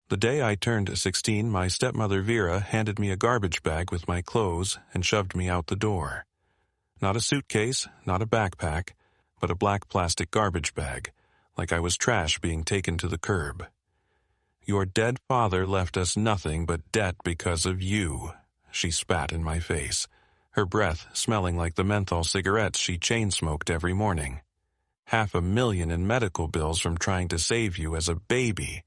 The day I turned 16, my stepmother Vera handed me a garbage bag with my clothes and shoved me out the door. Not a suitcase, not a backpack, but a black plastic garbage bag, like I was trash being taken to the curb. Your dead father left us nothing but debt because of you, she spat in my face, her breath smelling like the menthol cigarettes she chain-smoked every morning. $500,000 in medical bills from trying to save you as a baby.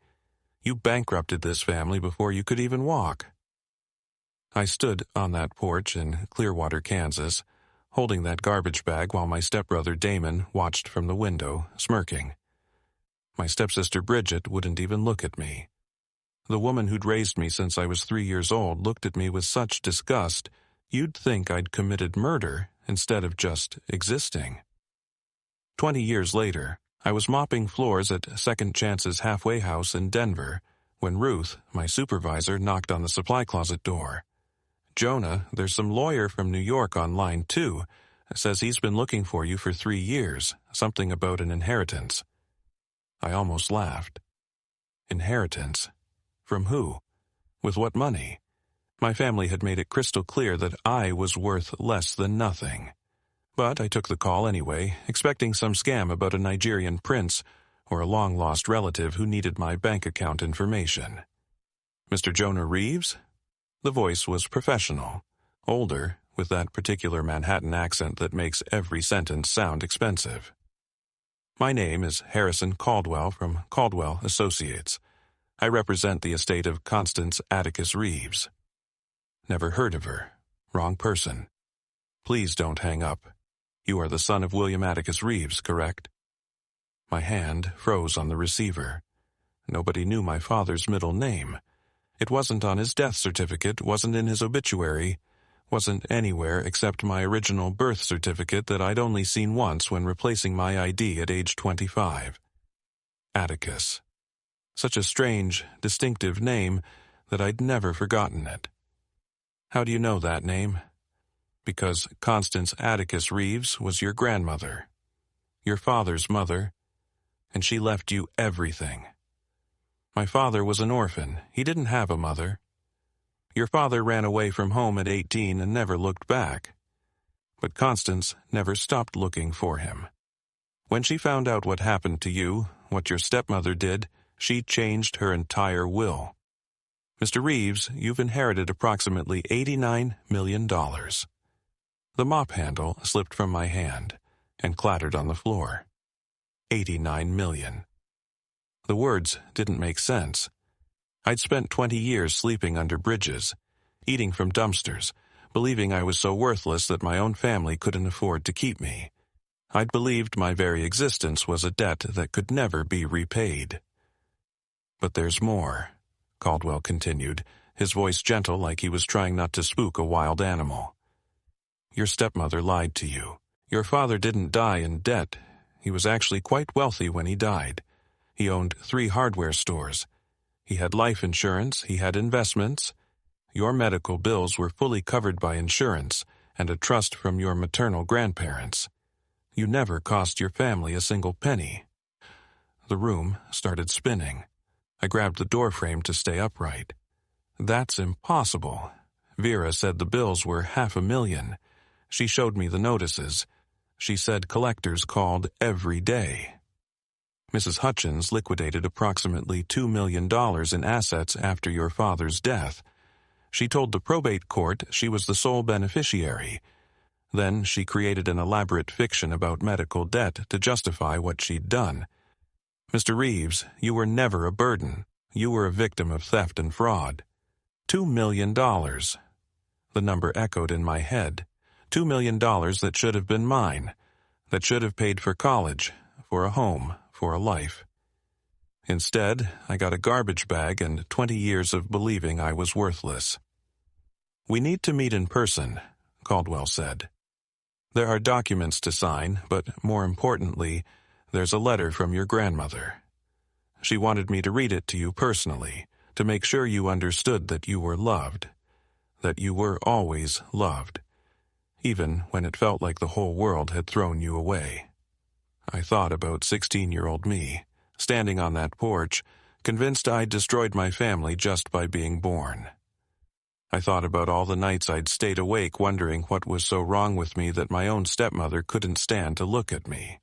You bankrupted this family before you could even walk. I stood on that porch in Clearwater, Kansas, holding that garbage bag while my stepbrother Damon watched from the window, smirking. My stepsister Bridget wouldn't even look at me. The woman who'd raised me since I was 3 years old looked at me with such disgust, you'd think I'd committed murder instead of just existing. 20 years later, I was mopping floors at Second Chance's halfway house in Denver when Ruth, my supervisor, knocked on the supply closet door. Jonah, there's some lawyer from New York on line 2, says he's been looking for you for 3 years, something about an inheritance. I almost laughed. Inheritance? From who? With what money? My family had made it crystal clear that I was worth less than nothing. But I took the call anyway, expecting some scam about a Nigerian prince or a long-lost relative who needed my bank account information. Mr. Jonah Reeves? The voice was professional, older, with that particular Manhattan accent that makes every sentence sound expensive. My name is Harrison Caldwell from Caldwell Associates. I represent the estate of Constance Atticus Reeves. Never heard of her. Wrong person. Please don't hang up. You are the son of William Atticus Reeves, correct? My hand froze on the receiver. Nobody knew my father's middle name. It wasn't on his death certificate, wasn't in his obituary, wasn't anywhere except my original birth certificate that I'd only seen once when replacing my ID at age 25. Atticus. Such a strange, distinctive name that I'd never forgotten it. How do you know that name? Because Constance Atticus Reeves was your grandmother, your father's mother, and she left you everything. My father was an orphan. He didn't have a mother. Your father ran away from home at 18 and never looked back. But Constance never stopped looking for him. When she found out what happened to you, what your stepmother did, she changed her entire will. Mr. Reeves, you've inherited approximately $89 million. The mop handle slipped from my hand and clattered on the floor. 89 million. The words didn't make sense. I'd spent 20 years sleeping under bridges, eating from dumpsters, believing I was so worthless that my own family couldn't afford to keep me. I'd believed my very existence was a debt that could never be repaid. But there's more, Caldwell continued, his voice gentle like he was trying not to spook a wild animal. Your stepmother lied to you. Your father didn't die in debt. He was actually quite wealthy when he died. He owned 3 hardware stores. He had life insurance, he had investments. Your medical bills were fully covered by insurance and a trust from your maternal grandparents. You never cost your family a single penny. The room started spinning. I grabbed the doorframe to stay upright. That's impossible. Vera said the bills were $500,000. She showed me the notices. She said collectors called every day. Mrs. Hutchins liquidated approximately $2 million in assets after your father's death. She told the probate court she was the sole beneficiary. Then she created an elaborate fiction about medical debt to justify what she'd done. Mr. Reeves, you were never a burden. You were a victim of theft and fraud. $2 million. The number echoed in my head. $2 million that should have been mine, that should have paid for college, for a home, for a life. Instead, I got a garbage bag and 20 years of believing I was worthless. We need to meet in person, Caldwell said. There are documents to sign, but more importantly, there's a letter from your grandmother. She wanted me to read it to you personally, to make sure you understood that you were loved, that you were always loved, even when it felt like the whole world had thrown you away. I thought about 16-year-old me, standing on that porch, convinced I'd destroyed my family just by being born. I thought about all the nights I'd stayed awake wondering what was so wrong with me that my own stepmother couldn't stand to look at me.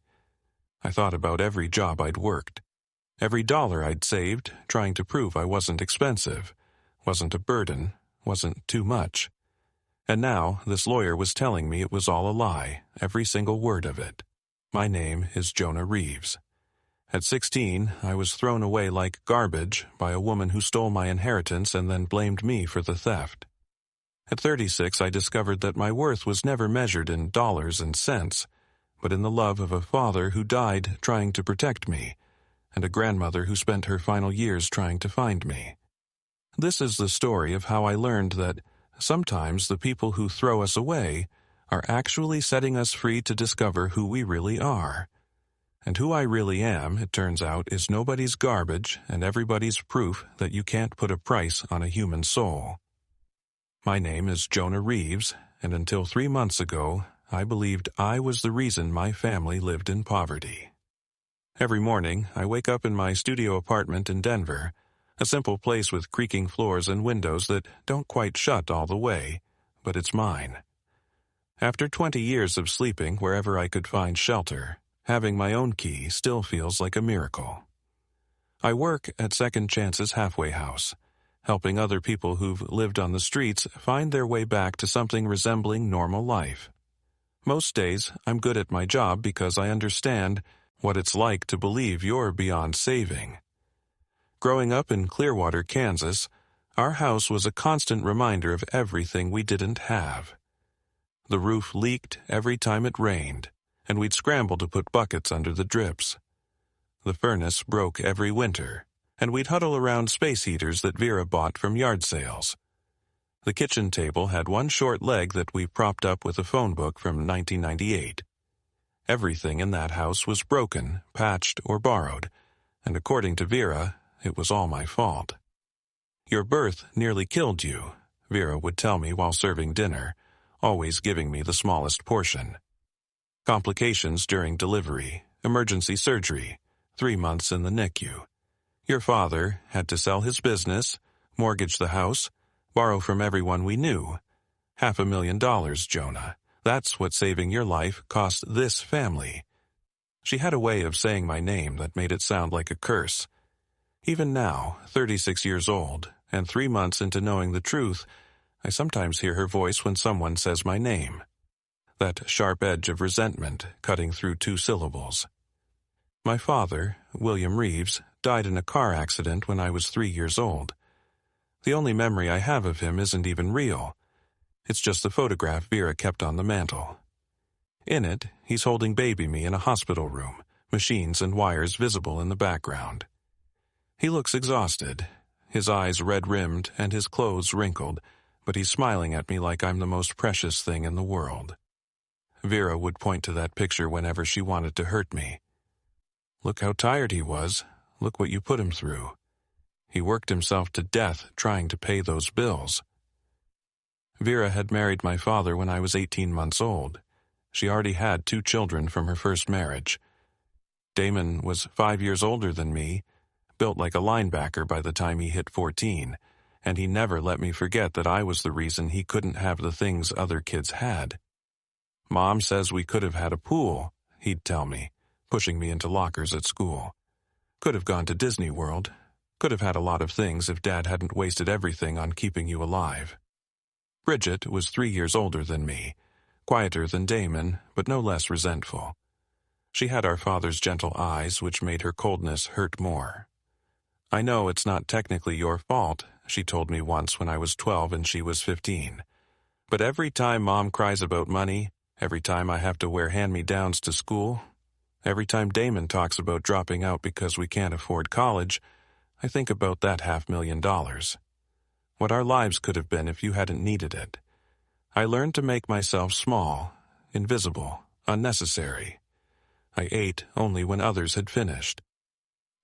I thought about every job I'd worked, every dollar I'd saved, trying to prove I wasn't expensive, wasn't a burden, wasn't too much. And now this lawyer was telling me it was all a lie, every single word of it. My name is Jonah Reeves. At 16, I was thrown away like garbage by a woman who stole my inheritance and then blamed me for the theft. At 36, I discovered that my worth was never measured in dollars and cents, but in the love of a father who died trying to protect me, and a grandmother who spent her final years trying to find me. This is the story of how I learned that sometimes the people who throw us away are actually setting us free to discover who we really are. And who I really am, it turns out, is nobody's garbage and everybody's proof that you can't put a price on a human soul. My name is Jonah Reeves, and until 3 months ago, I believed I was the reason my family lived in poverty. Every morning, I wake up in my studio apartment in Denver, a simple place with creaking floors and windows that don't quite shut all the way, but it's mine. After 20 years of sleeping wherever I could find shelter, having my own key still feels like a miracle. I work at Second Chance's halfway house, helping other people who've lived on the streets find their way back to something resembling normal life. Most days, I'm good at my job because I understand what it's like to believe you're beyond saving. Growing up in Clearwater, Kansas, our house was a constant reminder of everything we didn't have. The roof leaked every time it rained, and we'd scramble to put buckets under the drips. The furnace broke every winter, and we'd huddle around space heaters that Vera bought from yard sales. The kitchen table had one short leg that we propped up with a phone book from 1998. Everything in that house was broken, patched, or borrowed, and according to Vera, it was all my fault. "Your birth nearly killed you," Vera would tell me while serving dinner, always giving me the smallest portion. Complications during delivery, emergency surgery, 3 months in the NICU. Your father had to sell his business, mortgage the house, borrow from everyone we knew. $500,000, Jonah. That's what saving your life cost this family. She had a way of saying my name that made it sound like a curse. Even now, 36 years old, and 3 months into knowing the truth, I sometimes hear her voice when someone says my name. That sharp edge of resentment cutting through 2 syllables. My father, William Reeves, died in a car accident when I was 3 years old. The only memory I have of him isn't even real. It's just the photograph Vera kept on the mantel. In it, he's holding baby me in a hospital room, machines and wires visible in the background. He looks exhausted, his eyes red-rimmed and his clothes wrinkled, but he's smiling at me like I'm the most precious thing in the world. Vera would point to that picture whenever she wanted to hurt me. "Look how tired he was. Look what you put him through. He worked himself to death trying to pay those bills." Vera had married my father when I was 18 months old. She already had 2 children from her first marriage. Damon was 5 years older than me, built like a linebacker by the time he hit 14, and he never let me forget that I was the reason he couldn't have the things other kids had. "Mom says we could have had a pool," he'd tell me, pushing me into lockers at school. "Could have gone to Disney World. Could have had a lot of things if Dad hadn't wasted everything on keeping you alive." Bridget was 3 years older than me, quieter than Damon, but no less resentful. She had our father's gentle eyes, which made her coldness hurt more. "I know it's not technically your fault," she told me once when I was 12 and she was 15. "But every time Mom cries about money, every time I have to wear hand-me-downs to school, every time Damon talks about dropping out because we can't afford college, I think about that $500,000. What our lives could have been if you hadn't needed it. I learned to make myself small, invisible, unnecessary. I ate only when others had finished.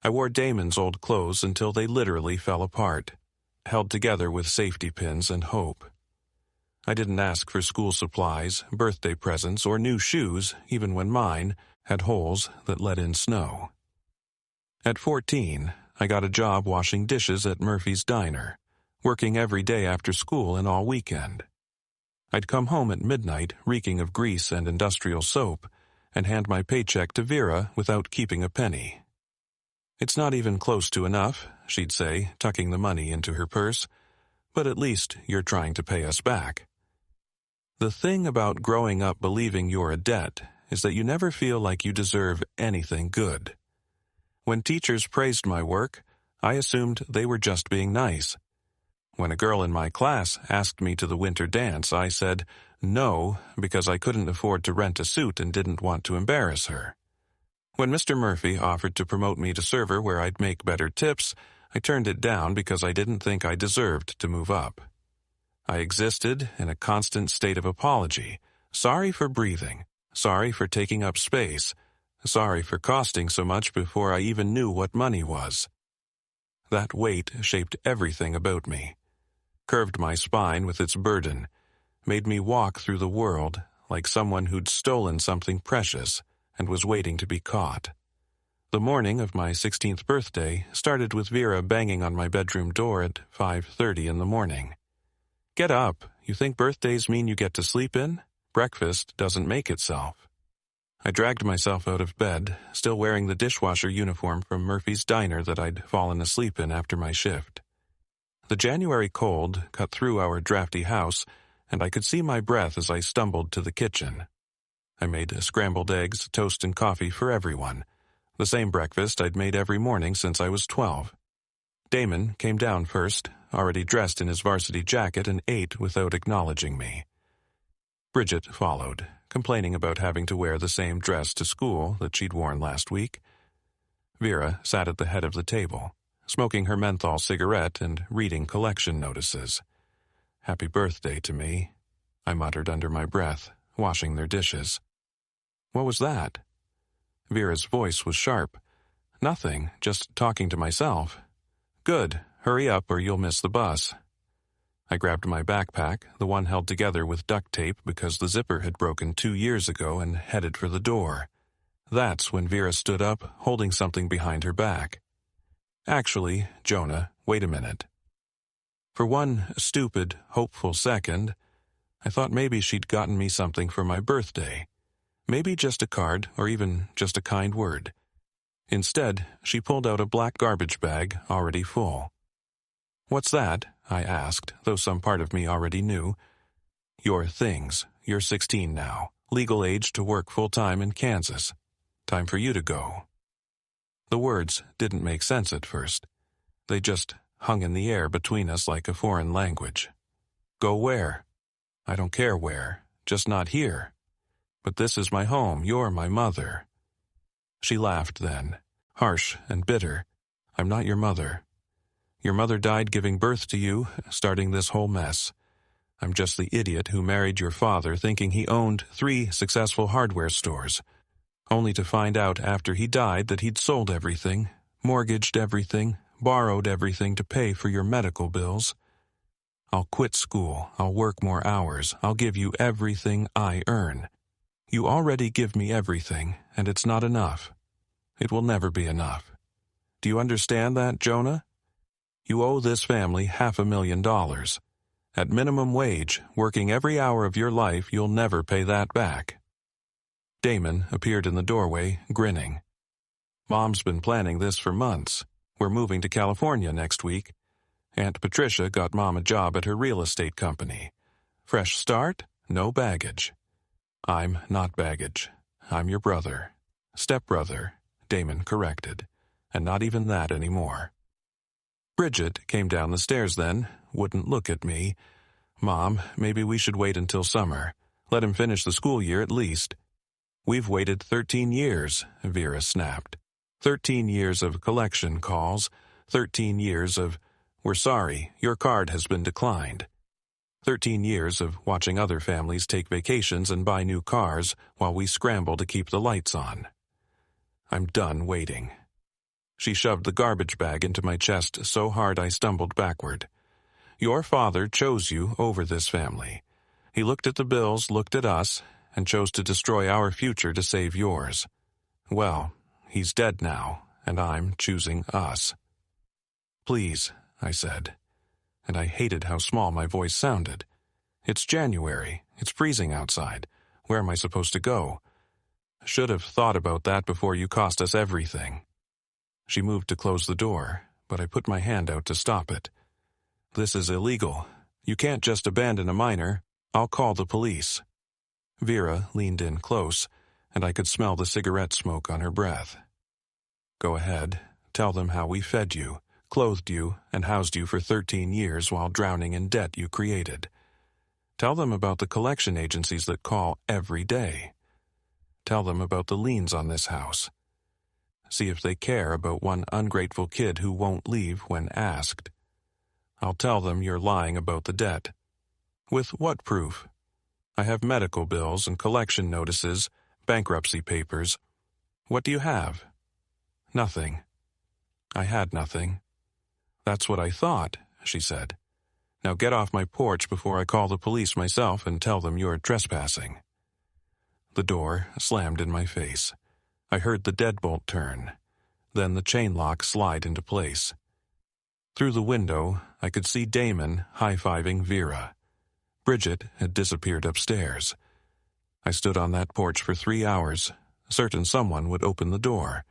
I wore Damon's old clothes until they literally fell apart, held together with safety pins and hope. I didn't ask for school supplies, birthday presents, or new shoes, even when mine had holes that let in snow. At 14, I got a job washing dishes at Murphy's Diner, working every day after school and all weekend. I'd come home at midnight, reeking of grease and industrial soap, and hand my paycheck to Vera without keeping a penny. "It's not even close to enough," she'd say, tucking the money into her purse, "but at least you're trying to pay us back." The thing about growing up believing you're a debt is that you never feel like you deserve anything good. When teachers praised my work, I assumed they were just being nice. When a girl in my class asked me to the winter dance, I said no because I couldn't afford to rent a suit and didn't want to embarrass her. When Mr. Murphy offered to promote me to server where I'd make better tips, I turned it down because I didn't think I deserved to move up. I existed in a constant state of apology, sorry for breathing, sorry for taking up space, sorry for costing so much before I even knew what money was. That weight shaped everything about me, curved my spine with its burden, made me walk through the world like someone who'd stolen something precious and was waiting to be caught. The morning of my 16th birthday started with Vera banging on my bedroom door at 5:30 in the morning. "Get up. You think birthdays mean you get to sleep in? Breakfast doesn't make itself." I dragged myself out of bed, still wearing the dishwasher uniform from Murphy's Diner that I'd fallen asleep in after my shift. The January cold cut through our drafty house, and I could see my breath as I stumbled to the kitchen. I made scrambled eggs, toast, and coffee for everyone, the same breakfast I'd made every morning since I was 12. Damon came down first, already dressed in his varsity jacket, and ate without acknowledging me. Bridget followed, complaining about having to wear the same dress to school that she'd worn last week. Vera sat at the head of the table, smoking her menthol cigarette and reading collection notices. "Happy birthday to me," I muttered under my breath, washing their dishes. "What was that?" Vera's voice was sharp. "Nothing, just talking to myself." "Good, hurry up or you'll miss the bus." I grabbed my backpack, the one held together with duct tape because the zipper had broken 2 years ago, and headed for the door. That's when Vera stood up, holding something behind her back. "Actually, Jonah, wait a minute." For one stupid, hopeful second, I thought maybe she'd gotten me something for my birthday. Maybe just a card, or even just a kind word. Instead, she pulled out a black garbage bag already full. "What's that?" I asked, though some part of me already knew. "Your things. You're 16 now, legal age to work full-time in Kansas. Time for you to go." The words didn't make sense at first. They just hung in the air between us like a foreign language. "Go where?" "I don't care where, just not here. But this is my home, you're my mother." She laughed then, harsh and bitter. "I'm not your mother. Your mother died giving birth to you, starting this whole mess. I'm just the idiot who married your father thinking he owned 3 successful hardware stores, only to find out after he died that he'd sold everything, mortgaged everything, borrowed everything to pay for your medical bills. I'll quit school, I'll work more hours, I'll give you everything I earn. You already give me everything, and it's not enough. It will never be enough. Do you understand that, Jonah? You owe this family $500,000. At minimum wage, working every hour of your life, you'll never pay that back." Damon appeared in the doorway, grinning. "Mom's been planning this for months. We're moving to California next week. Aunt Patricia got Mom a job at her real estate company. Fresh start, no baggage." "I'm not baggage. I'm your brother. Stepbrother," Damon corrected. "And not even that anymore." Bridget came down the stairs then, wouldn't look at me. "Mom, maybe we should wait until summer. Let him finish the school year at least." "We've waited 13 years, Vera snapped. 13 years of collection calls, 13 years of, "We're sorry, your card has been declined." 13 years of watching other families take vacations and buy new cars while we scramble to keep the lights on. I'm done waiting. She shoved the garbage bag into my chest so hard I stumbled backward. "Your father chose you over this family. He looked at the bills, looked at us, and chose to destroy our future to save yours. Well, he's dead now, and I'm choosing us." Please, I said, and I hated how small my voice sounded. It's January. It's freezing outside. Where am I supposed to go? Should have thought about that before you cost us everything. She moved to close the door, but I put my hand out to stop it. This is illegal. You can't just abandon a minor. I'll call the police. Vera leaned in close, and I could smell the cigarette smoke on her breath. Go ahead. Tell them how we fed you, clothed you, and housed you for 13 years while drowning in debt you created. Tell them about the collection agencies that call every day. Tell them about the liens on this house. See if they care about one ungrateful kid who won't leave when asked. I'll tell them you're lying about the debt. With what proof? I have medical bills and collection notices, bankruptcy papers. What do you have? Nothing. I had nothing. That's what I thought, she said. Now get off my porch before I call the police myself and tell them you're trespassing. The door slammed in my face. I heard the deadbolt turn, then the chain lock slide into place. Through the window, I could see Damon high-fiving Vera. Bridget had disappeared upstairs. I stood on that porch for 3 hours, certain someone would open the door.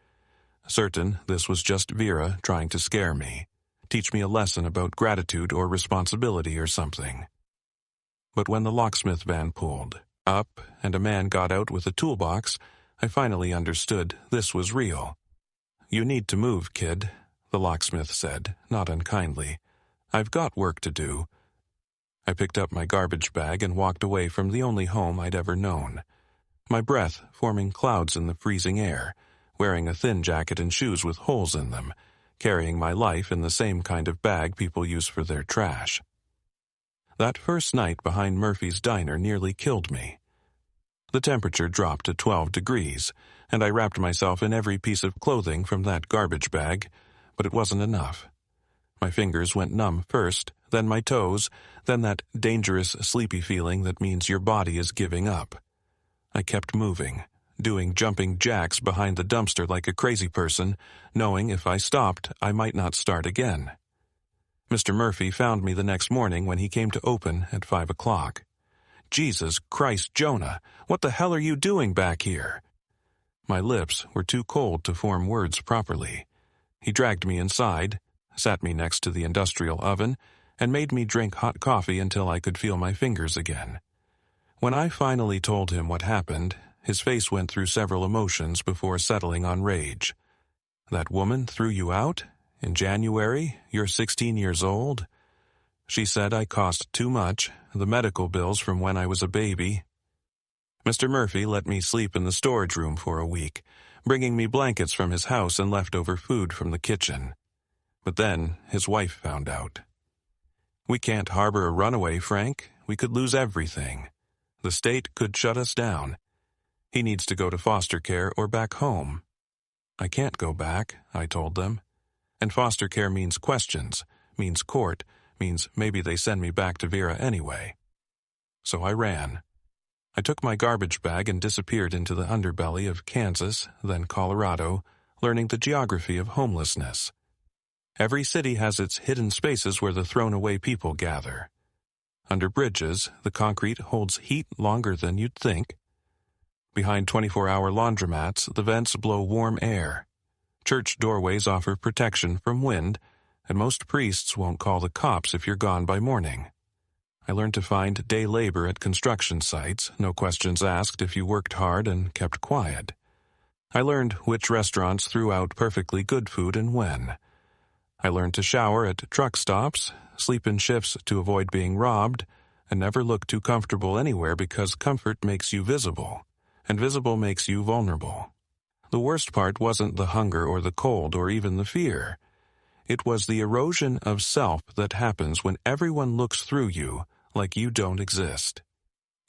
Certain this was just Vera trying to scare me, teach me a lesson about gratitude or responsibility or something. But when the locksmith van pulled up and a man got out with a toolbox, I finally understood this was real. You need to move, kid, the locksmith said, not unkindly. I've got work to do. I picked up my garbage bag and walked away from the only home I'd ever known. My breath forming clouds in the freezing air, wearing a thin jacket and shoes with holes in them, carrying my life in the same kind of bag people use for their trash. That first night behind Murphy's diner nearly killed me. The temperature dropped to 12 degrees, and I wrapped myself in every piece of clothing from that garbage bag, but it wasn't enough. My fingers went numb first, then my toes, then that dangerous sleepy feeling that means your body is giving up. I kept moving, doing jumping jacks behind the dumpster like a crazy person, knowing if I stopped, I might not start again. Mr. Murphy found me the next morning when he came to open at 5 o'clock. Jesus Christ, Jonah, what the hell are you doing back here? My lips were too cold to form words properly. He dragged me inside, sat me next to the industrial oven, and made me drink hot coffee until I could feel my fingers again. When I finally told him what happened, his face went through several emotions before settling on rage. That woman threw you out? In January? You're 16 years old? She said I cost too much, the medical bills from when I was a baby. Mr. Murphy let me sleep in the storage room for a week, bringing me blankets from his house and leftover food from the kitchen. But then his wife found out. We can't harbor a runaway, Frank. We could lose everything. The state could shut us down. He needs to go to foster care or back home. I can't go back, I told them. And foster care means questions, means court, means maybe they send me back to Vera anyway. So I ran. I took my garbage bag and disappeared into the underbelly of Kansas, then Colorado, learning the geography of homelessness. Every city has its hidden spaces where the thrown-away people gather. Under bridges, the concrete holds heat longer than you'd think. Behind 24-hour laundromats, the vents blow warm air. Church doorways offer protection from wind, and most priests won't call the cops if you're gone by morning. I learned to find day labor at construction sites, no questions asked if you worked hard and kept quiet. I learned which restaurants threw out perfectly good food and when. I learned to shower at truck stops, sleep in shifts to avoid being robbed, and never look too comfortable anywhere because comfort makes you visible, and visible makes you vulnerable. The worst part wasn't the hunger or the cold or even the fear. It was the erosion of self that happens when everyone looks through you like you don't exist.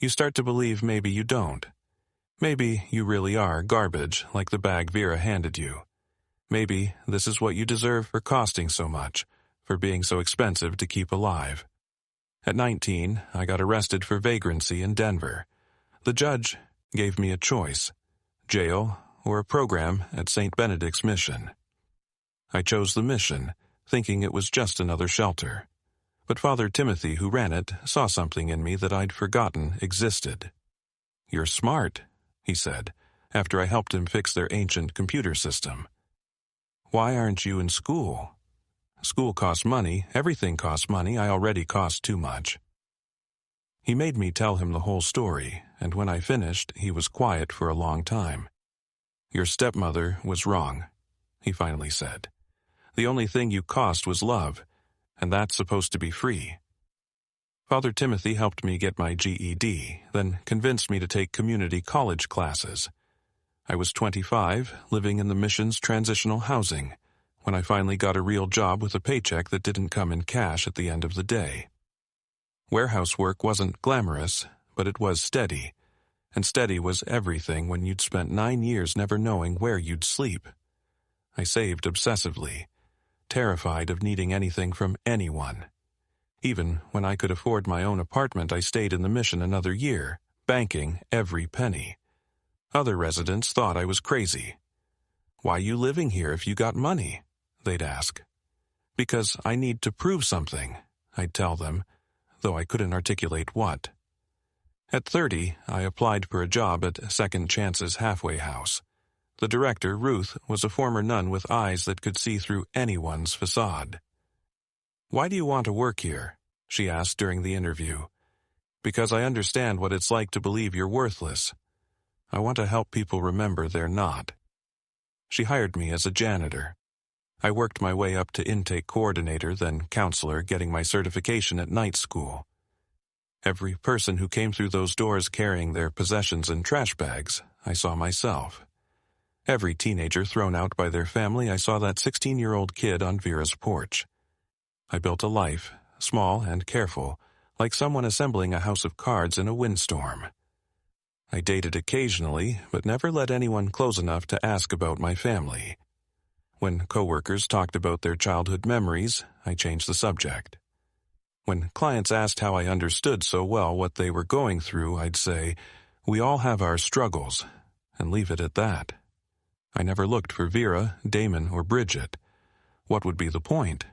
You start to believe maybe you don't. Maybe you really are garbage like the bag Vera handed you. Maybe this is what you deserve for costing so much, for being so expensive to keep alive. At 19, I got arrested for vagrancy in Denver. The judge gave me a choice, jail or a program at St. Benedict's Mission. I chose the mission, thinking it was just another shelter. But Father Timothy, who ran it, saw something in me that I'd forgotten existed. "You're smart," he said, after I helped him fix their ancient computer system. "Why aren't you in school?" "School costs money, everything costs money, I already cost too much." He made me tell him the whole story, and when I finished, he was quiet for a long time. "Your stepmother was wrong," he finally said. "The only thing you cost was love, and that's supposed to be free." Father Timothy helped me get my GED, then convinced me to take community college classes. I was 25, living in the mission's transitional housing, when I finally got a real job with a paycheck that didn't come in cash at the end of the day. Warehouse work wasn't glamorous, but it was steady, and steady was everything when you'd spent 9 years never knowing where you'd sleep. I saved obsessively, terrified of needing anything from anyone. Even when I could afford my own apartment, I stayed in the mission another year, banking every penny. Other residents thought I was crazy. "Why you living here if you got money?" they'd ask. "Because I need to prove something," I'd tell them, though I couldn't articulate what. At 30, I applied for a job at Second Chance's halfway house. The director, Ruth, was a former nun with eyes that could see through anyone's facade. "Why do you want to work here?" she asked during the interview. "Because I understand what it's like to believe you're worthless. I want to help people remember they're not." She hired me as a janitor. I worked my way up to intake coordinator, then counselor, getting my certification at night school. Every person who came through those doors carrying their possessions in trash bags, I saw myself. Every teenager thrown out by their family, I saw that 16-year-old kid on Vera's porch. I built a life, small and careful, like someone assembling a house of cards in a windstorm. I dated occasionally, but never let anyone close enough to ask about my family. When coworkers talked about their childhood memories, I changed the subject. When clients asked how I understood so well what they were going through, I'd say, "We all have our struggles," and leave it at that. I never looked for Vera, Damon, or Bridget. What would be the point?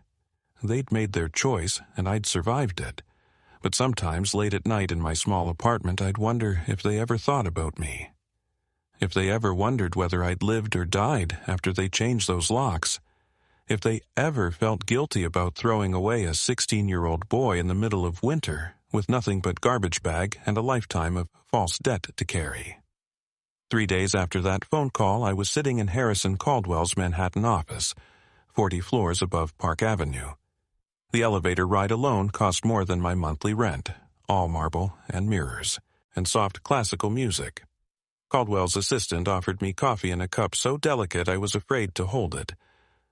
They'd made their choice, and I'd survived it. But sometimes, late at night in my small apartment, I'd wonder if they ever thought about me. If they ever wondered whether I'd lived or died after they changed those locks. If they ever felt guilty about throwing away a 16-year-old boy in the middle of winter with nothing but garbage bag and a lifetime of false debt to carry. 3 days after that phone call, I was sitting in Harrison Caldwell's Manhattan office, 40 floors above Park Avenue. The elevator ride alone cost more than my monthly rent, all marble and mirrors, and soft classical music. Caldwell's assistant offered me coffee in a cup so delicate I was afraid to hold it,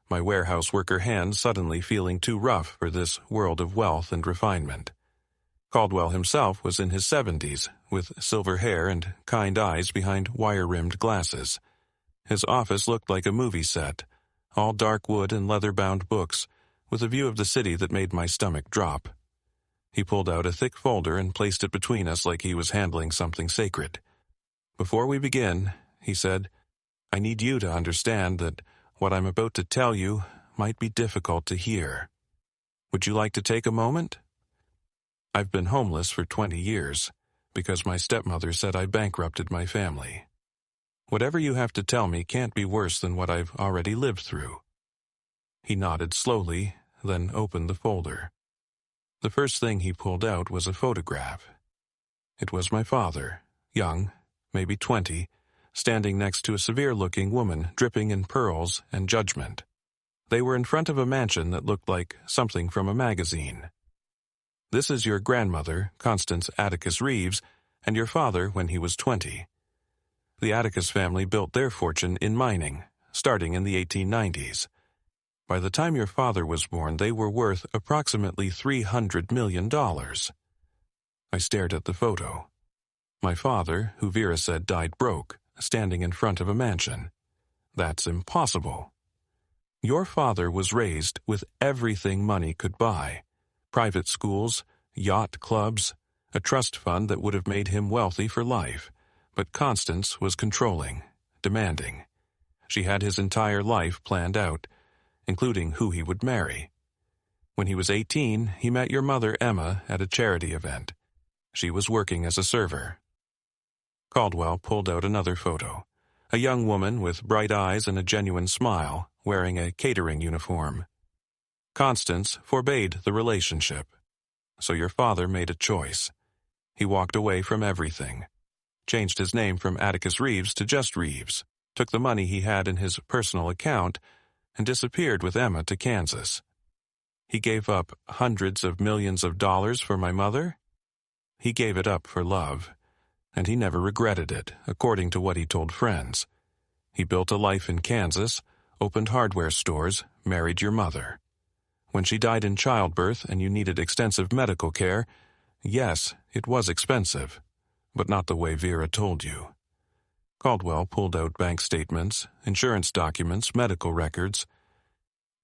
my warehouse worker hands suddenly feeling too rough for this world of wealth and refinement. Caldwell himself was in his 70s, with silver hair and kind eyes behind wire-rimmed glasses. His office looked like a movie set, all dark wood and leather-bound books, with a view of the city that made my stomach drop. He pulled out a thick folder and placed it between us like he was handling something sacred. "Before we begin," he said, "I need you to understand that what I'm about to tell you might be difficult to hear. Would you like to take a moment? I've been homeless for 20 years because my stepmother said I bankrupted my family. Whatever you have to tell me can't be worse than what I've already lived through." He nodded slowly, then opened the folder. The first thing he pulled out was a photograph. It was my father, young, maybe 20, standing next to a severe-looking woman dripping in pearls and judgment. They were in front of a mansion that looked like something from a magazine. "This is your grandmother, Constance Atticus Reeves, and your father when he was 20. The Atticus family built their fortune in mining, starting in the 1890s. By the time your father was born, they were worth approximately $300 million. I stared at the photo. My father, who Vera said died broke, standing in front of a mansion. That's impossible. Your father was raised with everything money could buy. Private schools, yacht clubs, a trust fund that would have made him wealthy for life. But Constance was controlling, demanding. She had his entire life planned out, including who he would marry. When he was 18, he met your mother, Emma, at a charity event. She was working as a server. Caldwell pulled out another photo. A young woman with bright eyes and a genuine smile, wearing a catering uniform. Constance forbade the relationship. So your father made a choice. He walked away from everything. Changed his name from Atticus Reeves to just Reeves, took the money he had in his personal account, and disappeared with Emma to Kansas. He gave up hundreds of millions of dollars for my mother? He gave it up for love, and he never regretted it, according to what he told friends. He built a life in Kansas, opened hardware stores, married your mother. When she died in childbirth and you needed extensive medical care, yes, it was expensive, but not the way Vera told you. Caldwell pulled out bank statements, insurance documents, medical records.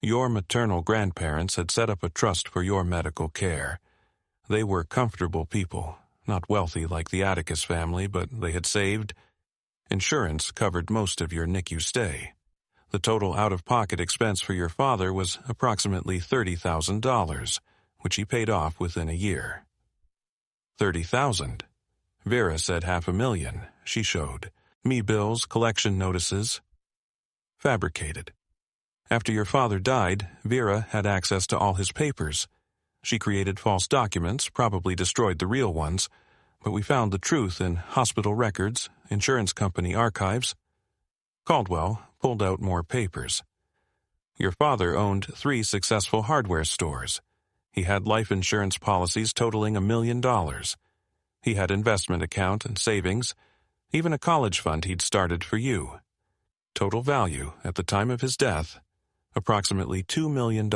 Your maternal grandparents had set up a trust for your medical care. They were comfortable people, not wealthy like the Atticus family, but they had saved. Insurance covered most of your NICU stay. The total out-of-pocket expense for your father was approximately $30,000, which he paid off within a year. $30,000. Vera said $500,000. She showed me bills, collection notices. Fabricated. After your father died, Vera had access to all his papers. She created false documents, probably destroyed the real ones, but we found the truth in hospital records, insurance company archives. Caldwell pulled out more papers. Your father owned 3 successful hardware stores. He had life insurance policies totaling $1 million. He had investment account and savings, even a college fund he'd started for you. Total value, at the time of his death, approximately $2 million.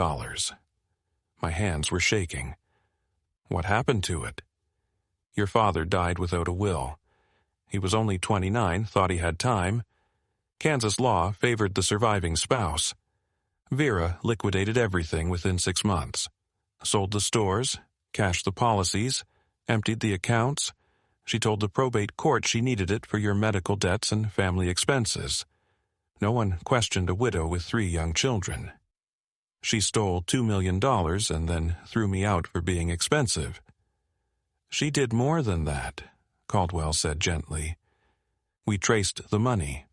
My hands were shaking. What happened to it? Your father died without a will. He was only 29, thought he had time. Kansas law favored the surviving spouse. Vera liquidated everything within 6 months. Sold the stores, cashed the policies, emptied the accounts. She told the probate court she needed it for your medical debts and family expenses. No one questioned a widow with 3 young children. She stole $2 million and then threw me out for being expensive. She did more than that, Caldwell said gently. We traced the money.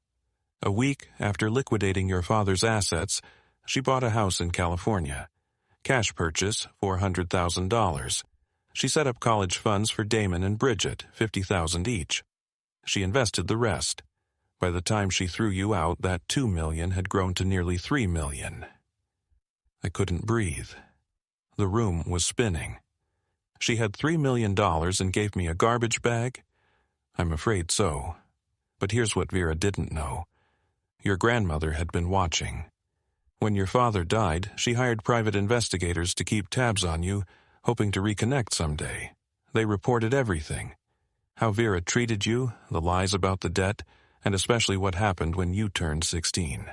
A week after liquidating your father's assets, she bought a house in California. Cash purchase, $400,000. She set up college funds for Damon and Bridget, $50,000 each. She invested the rest. By the time she threw you out, that $2 million had grown to nearly $3 million. I couldn't breathe. The room was spinning. She had $3 million and gave me a garbage bag? I'm afraid so. But here's what Vera didn't know. Your grandmother had been watching. When your father died, she hired private investigators to keep tabs on you, hoping to reconnect someday. They reported everything. How Vera treated you, the lies about the debt, and especially what happened when you turned 16.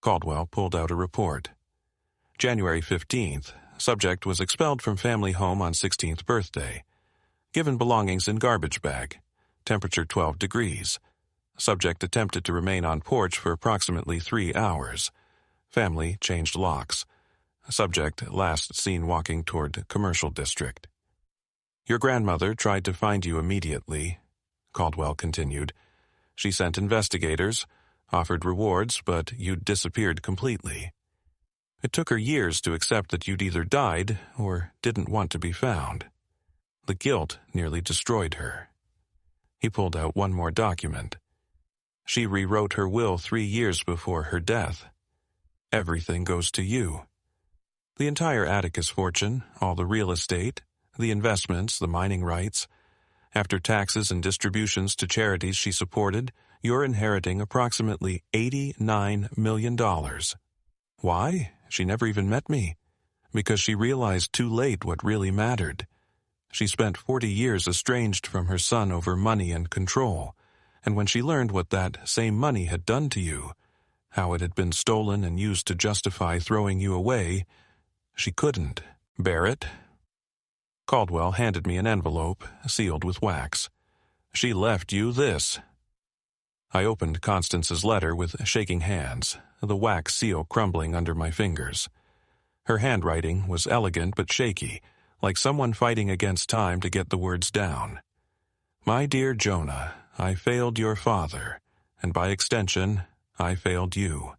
Caldwell pulled out a report. January 15th, subject was expelled from family home on 16th birthday. Given belongings in garbage bag. Temperature 12 degrees. Subject attempted to remain on porch for approximately 3 hours. Family changed locks. Subject last seen walking toward commercial district. Your grandmother tried to find you immediately, Caldwell continued. She sent investigators, offered rewards, but you'd disappeared completely. It took her years to accept that you'd either died or didn't want to be found. The guilt nearly destroyed her. He pulled out one more document. She rewrote her will 3 years before her death. Everything goes to you. The entire Atticus fortune, all the real estate, the investments, the mining rights. After taxes and distributions to charities she supported, you're inheriting approximately $89 million. Why? She never even met me. Because she realized too late what really mattered. She spent 40 years estranged from her son over money and control. And when she learned what that same money had done to you, how it had been stolen and used to justify throwing you away, she couldn't bear it. Caldwell handed me an envelope, sealed with wax. She left you this. I opened Constance's letter with shaking hands, the wax seal crumbling under my fingers. Her handwriting was elegant but shaky, like someone fighting against time to get the words down. My dear Jonah, I failed your father, and by extension, I failed you.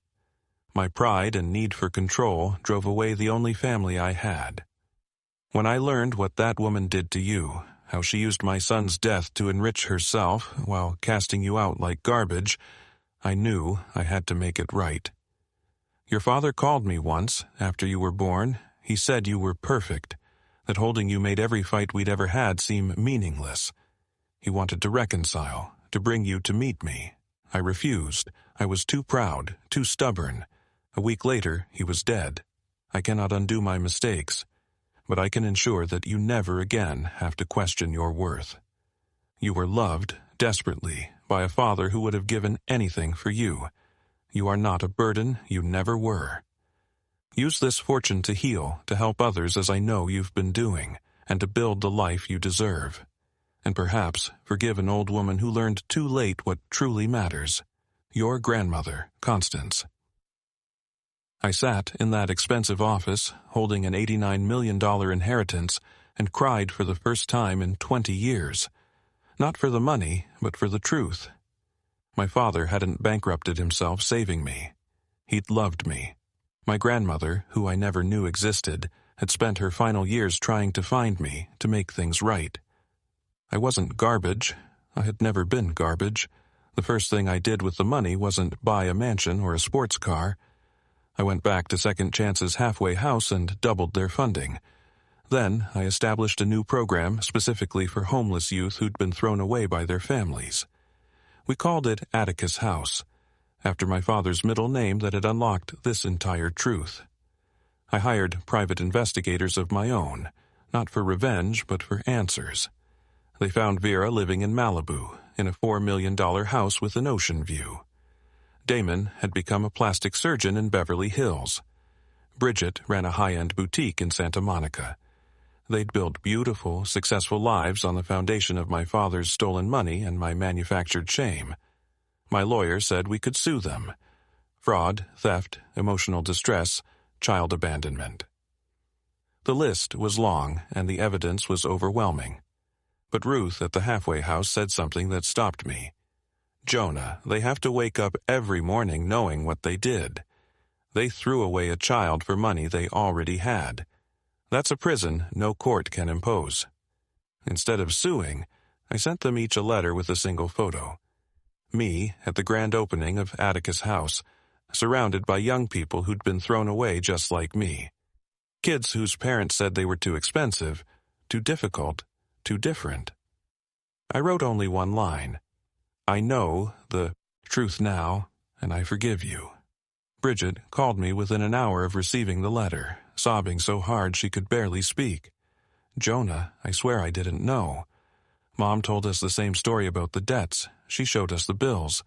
My pride and need for control drove away the only family I had. When I learned what that woman did to you, how she used my son's death to enrich herself while casting you out like garbage, I knew I had to make it right. Your father called me once, after you were born. He said you were perfect, that holding you made every fight we'd ever had seem meaningless. He wanted to reconcile, to bring you to meet me. I refused. I was too proud, too stubborn. A week later, he was dead. I cannot undo my mistakes, but I can ensure that you never again have to question your worth. You were loved, desperately, by a father who would have given anything for you. You are not a burden, you never were. Use this fortune to heal, to help others as I know you've been doing, and to build the life you deserve. And perhaps forgive an old woman who learned too late what truly matters. Your grandmother, Constance. I sat in that expensive office, holding an $89 million inheritance, and cried for the first time in 20 years. Not for the money, but for the truth. My father hadn't bankrupted himself saving me. He'd loved me. My grandmother, who I never knew existed, had spent her final years trying to find me, to make things right. I wasn't garbage. I had never been garbage. The first thing I did with the money wasn't buy a mansion or a sports car. I went back to Second Chance's halfway house and doubled their funding. Then I established a new program specifically for homeless youth who'd been thrown away by their families. We called it Atticus House, after my father's middle name that had unlocked this entire truth. I hired private investigators of my own, not for revenge, but for answers. They found Vera living in Malibu, in a $4 million house with an ocean view. Damon had become a plastic surgeon in Beverly Hills. Bridget ran a high-end boutique in Santa Monica. They'd built beautiful, successful lives on the foundation of my father's stolen money and my manufactured shame. My lawyer said we could sue them. Fraud, theft, emotional distress, child abandonment. The list was long, and the evidence was overwhelming. But Ruth at the halfway house said something that stopped me. Jonah, they have to wake up every morning knowing what they did. They threw away a child for money they already had. That's a prison no court can impose. Instead of suing, I sent them each a letter with a single photo. Me at the grand opening of Atticus House, surrounded by young people who'd been thrown away just like me. Kids whose parents said they were too expensive, too difficult, too different. I wrote only one line. I know the truth now, and I forgive you. Bridget called me within an hour of receiving the letter, sobbing so hard she could barely speak. Jonah, I swear I didn't know. Mom told us the same story about the debts. She showed us the bills.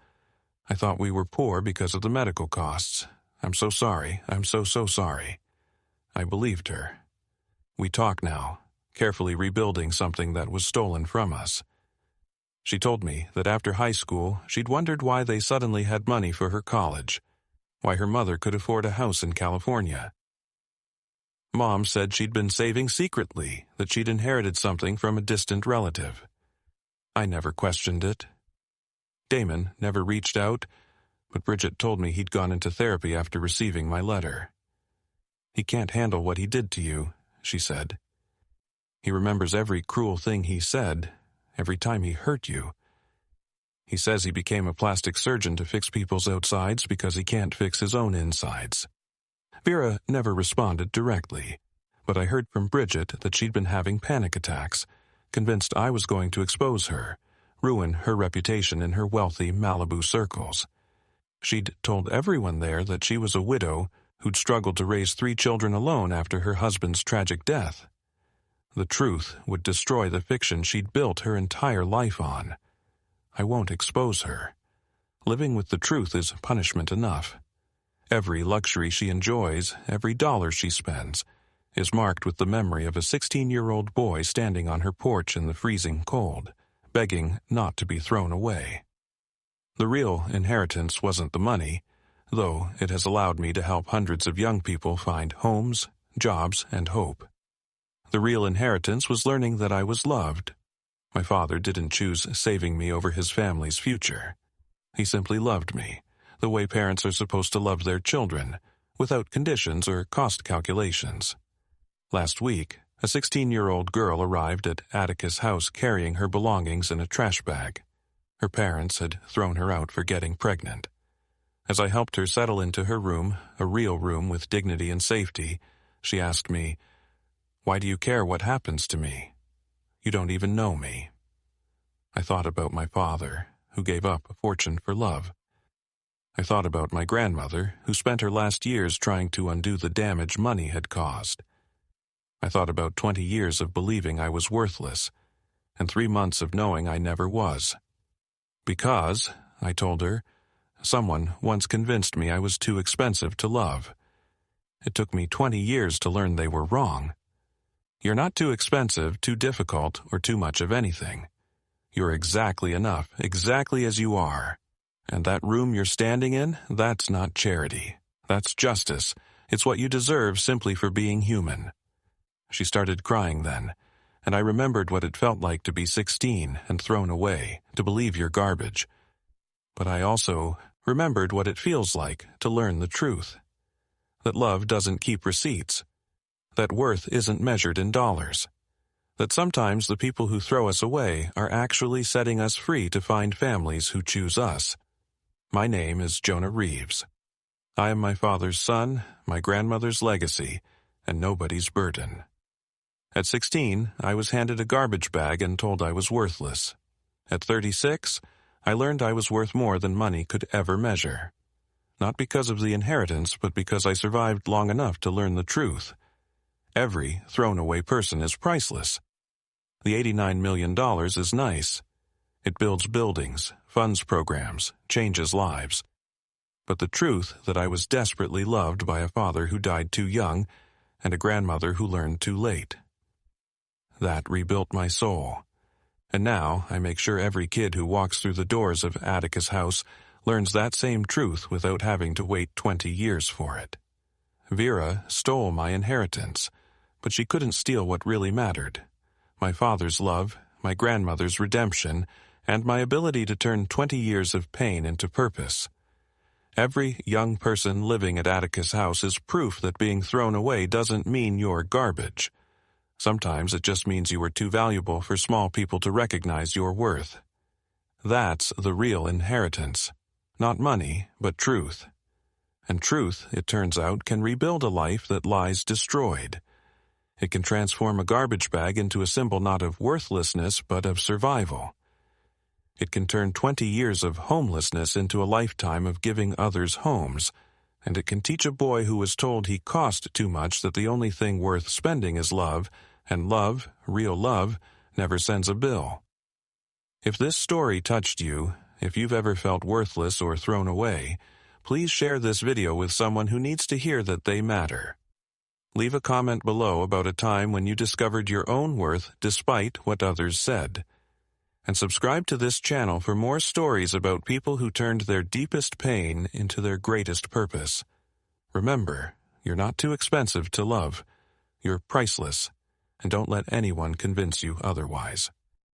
I thought we were poor because of the medical costs. I'm so sorry. I'm so sorry. I believed her. We talk now, carefully rebuilding something that was stolen from us. She told me that after high school, she'd wondered why they suddenly had money for her college, why her mother could afford a house in California. Mom said she'd been saving secretly, that she'd inherited something from a distant relative. I never questioned it. Damon never reached out, but Bridget told me he'd gone into therapy after receiving my letter. He can't handle what he did to you, she said. He remembers every cruel thing he said, every time he hurt you. He says he became a plastic surgeon to fix people's outsides because he can't fix his own insides. Vera never responded directly, but I heard from Bridget that she'd been having panic attacks, convinced I was going to expose her, ruin her reputation in her wealthy Malibu circles. She'd told everyone there that she was a widow who'd struggled to raise 3 children alone after her husband's tragic death. The truth would destroy the fiction she'd built her entire life on. I won't expose her. Living with the truth is punishment enough. Every luxury she enjoys, every dollar she spends, is marked with the memory of a 16-year-old boy standing on her porch in the freezing cold, begging not to be thrown away. The real inheritance wasn't the money, though it has allowed me to help hundreds of young people find homes, jobs, and hope. The real inheritance was learning that I was loved. My father didn't choose saving me over his family's future. He simply loved me, the way parents are supposed to love their children, without conditions or cost calculations. Last week, a 16-year-old girl arrived at Atticus' house carrying her belongings in a trash bag. Her parents had thrown her out for getting pregnant. As I helped her settle into her room, a real room with dignity and safety, she asked me, "Why do you care what happens to me? You don't even know me." I thought about my father, who gave up a fortune for love. I thought about my grandmother, who spent her last years trying to undo the damage money had caused. I thought about 20 years of believing I was worthless, and 3 months of knowing I never was. Because, I told her, someone once convinced me I was too expensive to love. It took me 20 years to learn they were wrong. You're not too expensive, too difficult, or too much of anything. You're exactly enough, exactly as you are. And that room you're standing in, that's not charity. That's justice. It's what you deserve simply for being human. She started crying then, and I remembered what it felt like to be 16 and thrown away, to believe you're garbage. But I also remembered what it feels like to learn the truth. That love doesn't keep receipts. That worth isn't measured in dollars. That sometimes the people who throw us away are actually setting us free to find families who choose us. My name is Jonah Reeves. I am my father's son, my grandmother's legacy, and nobody's burden. At 16, I was handed a garbage bag and told I was worthless. At 36, I learned I was worth more than money could ever measure. Not because of the inheritance, but because I survived long enough to learn the truth. Every thrown-away person is priceless. The $89 million is nice. It builds buildings, funds programs, changes lives. But the truth that I was desperately loved by a father who died too young and a grandmother who learned too late. That rebuilt my soul. And now I make sure every kid who walks through the doors of Atticus' house learns that same truth without having to wait 20 years for it. Vera stole my inheritance, but she couldn't steal what really mattered. My father's love, my grandmother's redemption, and my ability to turn 20 years of pain into purpose. Every young person living at Atticus' house is proof that being thrown away doesn't mean you're garbage. Sometimes it just means you are too valuable for small people to recognize your worth. That's the real inheritance. Not money, but truth. And truth, it turns out, can rebuild a life that lies destroyed. It can transform a garbage bag into a symbol not of worthlessness, but of survival. It can turn 20 years of homelessness into a lifetime of giving others homes, and it can teach a boy who was told he cost too much that the only thing worth spending is love, and love, real love, never sends a bill. If this story touched you, if you've ever felt worthless or thrown away, please share this video with someone who needs to hear that they matter. Leave a comment below about a time when you discovered your own worth despite what others said. And subscribe to this channel for more stories about people who turned their deepest pain into their greatest purpose. Remember, you're not too expensive to love. You're priceless, and don't let anyone convince you otherwise.